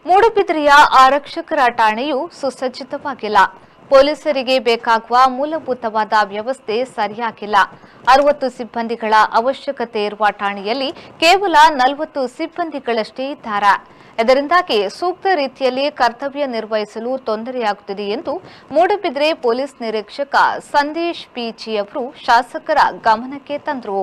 ಮೂಡುಬಿದಿರೆಯ ಆರಕ್ಷಕರ ಠಾಣೆಯು ಸುಸಜ್ಜಿತವಾಗಿಲ್ಲ. ಪೊಲೀಸರಿಗೆ ಬೇಕಾಗುವ ಮೂಲಭೂತವಾದ ವ್ಯವಸ್ಥೆ ಸರಿಯಾಗಿಲ್ಲ. 60 ಸಿಬ್ಬಂದಿಗಳ ಅವಶ್ಯಕತೆ ಇರುವ ಠಾಣೆಯಲ್ಲಿ ಕೇವಲ 40 ಸಿಬ್ಬಂದಿಗಳಷ್ಟೇ ಇದ್ದಾರೆ. ಇದರಿಂದಾಗಿ ಸೂಕ್ತ ರೀತಿಯಲ್ಲಿ ಕರ್ತವ್ಯ ನಿರ್ವಹಿಸಲು ತೊಂದರೆಯಾಗುತ್ತಿದೆ ಎಂದು ಮೂಡುಬಿದಿರೆ ಪೊಲೀಸ್ ನಿರೀಕ್ಷಕ ಸಂದೇಶ್ ಪಿಜಿ ಅವರು ಶಾಸಕರ ಗಮನಕ್ಕೆ ತಂದರು.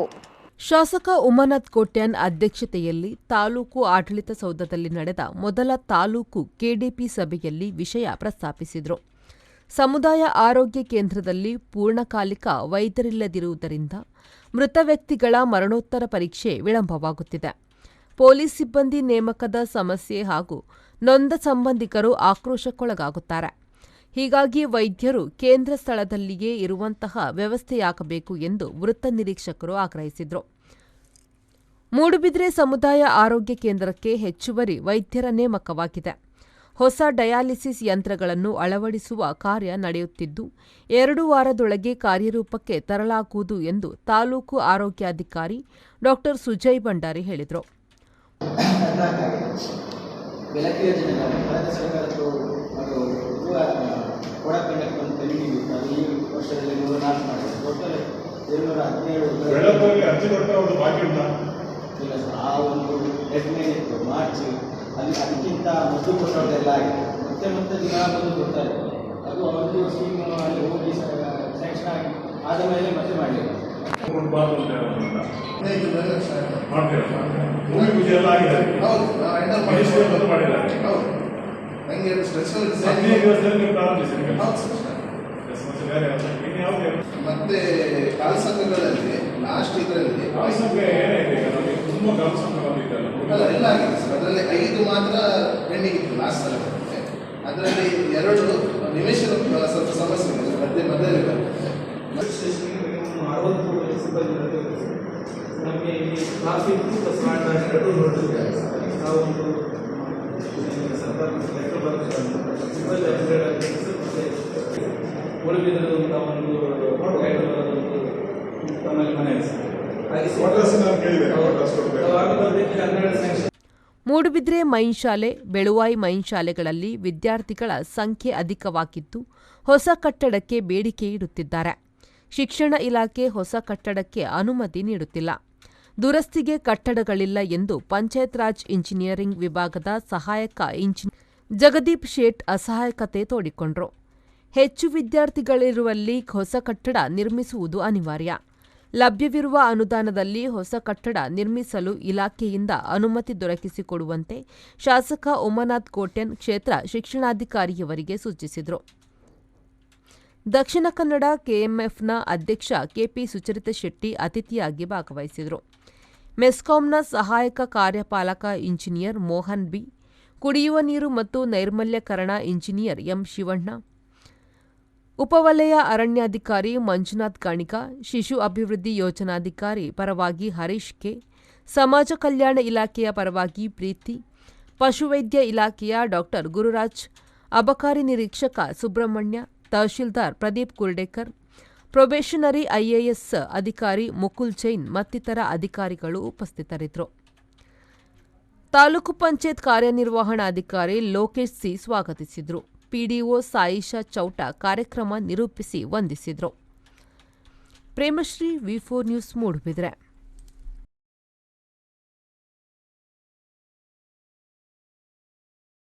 ಶಾಸಕ ಉಮಾನಾಥ್ ಕೋಟ್ಯಾನ್ ಅಧ್ಯಕ್ಷತೆಯಲ್ಲಿ ತಾಲೂಕು ಆಡಳಿತ ಸೌಧದಲ್ಲಿ ನಡೆದ ಮೊದಲ ತಾಲೂಕು ಕೆಡಿಪಿ ಸಭೆಯಲ್ಲಿ ವಿಷಯ ಪ್ರಸ್ತಾಪಿಸಿದರು. ಸಮುದಾಯ ಆರೋಗ್ಯ ಕೇಂದ್ರದಲ್ಲಿ ಪೂರ್ಣಕಾಲಿಕ ವೈದ್ಯರಿಲ್ಲದಿರುವುದರಿಂದ ಮೃತ ವ್ಯಕ್ತಿಗಳ ಮರಣೋತ್ತರ ಪರೀಕ್ಷೆ ವಿಳಂಬವಾಗುತ್ತಿದೆ. ಪೊಲೀಸ್ ಸಿಬ್ಬಂದಿ ನೇಮಕದ ಸಮಸ್ಯೆ ಹಾಗೂ ನೊಂದ ಸಂಬಂಧಿಕರು ಆಕ್ರೋಶಕ್ಕೊಳಗಾಗುತ್ತಾರೆ. ಹೀಗಾಗಿ ವೈದ್ಯರು ಕೇಂದ್ರ ಸ್ಥಳದಲ್ಲಿಯೇ ಇರುವಂತಹ ವ್ಯವಸ್ಥೆಯಾಗಬೇಕು ಎಂದು ವೃತ್ತ ನಿರೀಕ್ಷಕರು ಆಗ್ರಹಿಸಿದರು. ಮೂಡುಬಿದಿರೆ ಸಮುದಾಯ ಆರೋಗ್ಯ ಕೇಂದ್ರಕ್ಕೆ ಹೆಚ್ಚುವರಿ ವೈದ್ಯರ ನೇಮಕವಾಗಿದೆ. ಹೊಸ ಡಯಾಲಿಸಿಸ್ ಯಂತ್ರಗಳನ್ನು ಅಳವಡಿಸುವ ಕಾರ್ಯ ನಡೆಯುತ್ತಿದ್ದು 2 ವಾರದೊಳಗೆ ಕಾರ್ಯರೂಪಕ್ಕೆ ತರಲಾಗುವುದು ಎಂದು ತಾಲೂಕು ಆರೋಗ್ಯಾಧಿಕಾರಿ ಡಾ ಸುಜಯ್ ಭಂಡಾರಿ ಹೇಳಿದರು. ಮಾರ್ಚ್ ಅಲ್ಲಿ ಅದಕ್ಕಿಂತ ಮೊದಲು ಕೊಟ್ಟೋದೆಲ್ಲ ಆಗಿದೆ. ಮತ್ತೆ ದಿನ ಬಂದು ಕೊಡ್ತಾರೆ. ಅದು ಅವ್ರದ್ದು ಸ್ಕೀಮ್ ಅಲ್ಲಿ ಹೋಗಿ ಸ್ಯಾಂಕ್ಷನ್ ಆಗಿ ಆದ ಮೇಲೆ ಮತ್ತೆ ಮಾಡಲಿಲ್ಲ. ಮತ್ತೆ ಕಾಲ್ ಸಂಘಗಳಲ್ಲಿ ಲಾಸ್ಟ್ ಇದರಲ್ಲಿ ಎಲ್ಲ ಆಗಿದೆ ಸರ್. ಅದರಲ್ಲಿ 5 ಮಾತ್ರ ಪೆಂಡಿಂಗ್ ಇತ್ತು ಲಾಸ್ಟ್ ಸಲ. ಅದರಲ್ಲಿ 2 ನಿವೇಶನ ಸ್ವಲ್ಪ ಸಮಸ್ಯೆ ಇದೆ ಮಧ್ಯದಲ್ಲಿ ಬರುತ್ತೆ. 60 ಸಿಬ್ಬಂದಿ ನಮಗೆ ಇಲ್ಲಿ ಟ್ರಾಫಿಕ್ ನಾವು ಸರ್ಕಾರ ಲೆಕ್ಕ ಬರುತ್ತೆ ಸಿಬ್ಬಂದಿ ಉಳಿದಿರುವಂಥ ಒಂದು ತಮ್ಮಲ್ಲಿ ಮನೆ ಮೂಡುಬಿದಿರೆ ಮೈನ್ ಶಾಲೆ, ಬೆಳುವಾಯಿ ಮೈನ್ ಶಾಲೆಗಳಲ್ಲಿ ವಿದ್ಯಾರ್ಥಿಗಳ ಸಂಖ್ಯೆ ಅಧಿಕವಾಗಿದ್ದು ಹೊಸ ಕಟ್ಟಡಕ್ಕೆ ಬೇಡಿಕೆ ಇಡುತ್ತಿದ್ದಾರೆ. ಶಿಕ್ಷಣ ಇಲಾಖೆ ಹೊಸ ಕಟ್ಟಡಕ್ಕೆ ಅನುಮತಿ ನೀಡುತ್ತಿಲ್ಲ. ದುರಸ್ತಿಗೆ ಕಟ್ಟಡಗಳಿಲ್ಲ ಎಂದು ಪಂಚಾಯತ್ ರಾಜ್ ಇಂಜಿನಿಯರಿಂಗ್ ವಿಭಾಗದ ಸಹಾಯಕ ಇಂಜಿನಿಯರ್ ಜಗದೀಪ್ ಶೇಟ್ ಅಸಹಾಯಕತೆ ತೋಡಿಕೊಂಡರು. ಹೆಚ್ಚು ವಿದ್ಯಾರ್ಥಿಗಳಿರುವಲ್ಲಿ ಹೊಸ ಕಟ್ಟಡ ನಿರ್ಮಿಸುವುದು ಅನಿವಾರ್ಯ. ಲಭ್ಯವಿರುವ ಅನುದಾನದಲ್ಲಿ ಹೊಸ ಕಟ್ಟಡ ನಿರ್ಮಿಸಲು ಇಲಾಖೆಯಿಂದ ಅನುಮತಿ ದೊರಕಿಸಿಕೊಡುವಂತೆ ಶಾಸಕ ಉಮಾನಾಥ್ ಕೋಟ್ಯಾನ್ ಕ್ಷೇತ್ರ ಶಿಕ್ಷಣಾಧಿಕಾರಿಯವರಿಗೆ ಸೂಚಿಸಿದರು. ದಕ್ಷಿಣ ಕನ್ನಡ ಕೆಎಂಎಫ್ನ ಅಧ್ಯಕ್ಷ ಕೆಪಿ ಸುಚರಿತ ಶೆಟ್ಟಿ ಅತಿಥಿಯಾಗಿ ಭಾಗವಹಿಸಿದರು. ಮೆಸ್ಕಾಂನ ಸಹಾಯಕ ಕಾರ್ಯಪಾಲಕ ಇಂಜಿನಿಯರ್ ಮೋಹನ್ ಬಿ, ಕುಡಿಯುವ ನೀರು ಮತ್ತು ನೈರ್ಮಲ್ಯಕರಣ ಇಂಜಿನಿಯರ್ ಎಂ ಶಿವಣ್ಣ, ಉಪವಲಯ ಅರಣ್ಯಾಧಿಕಾರಿ ಮಂಜುನಾಥ್ ಗಾಣಿಗ, ಶಿಶು ಅಭಿವೃದ್ಧಿ ಯೋಜನಾಧಿಕಾರಿ ಪರವಾಗಿ ಹರೀಶ್ ಕೆ, ಸಮಾಜ ಕಲ್ಯಾಣ ಇಲಾಖೆಯ ಪರವಾಗಿ ಪ್ರೀತಿ, ಪಶುವೈದ್ಯ ಇಲಾಖೆಯ ಡಾ ಗುರುರಾಜ್, ಅಬಕಾರಿ ನಿರೀಕ್ಷಕ ಸುಬ್ರಹ್ಮಣ್ಯ, ತಹಶೀಲ್ದಾರ್ ಪ್ರದೀಪ್ ಕುರ್ಡೇಕರ್, ಪ್ರೊಬೇಷನರಿ ಐಎಎಸ್ ಅಧಿಕಾರಿ ಮುಕುಲ್ ಜೈನ್ ಮತ್ತಿತರ ಅಧಿಕಾರಿಗಳು ಉಪಸ್ಥಿತರಿದ್ದರು. ತಾಲೂಕು ಪಂಚಾಯತ್ ಕಾರ್ಯನಿರ್ವಹಣಾಧಿಕಾರಿ ಲೋಕೇಶ್ ಸಿ ಸ್ವಾಗತಿಸಿದರು. ಪಿಡಿಒ ಸಾಯಿಷಾ ಚೌಟ ಕಾರ್ಯಕ್ರಮ ನಿರೂಪಿಸಿ ವಂದಿಸಿದರು. ಪ್ರೇಮಶ್ರೀ, ವಿ4 ನ್ಯೂಸ್, ಮೂಡುಬಿದಿರೆ.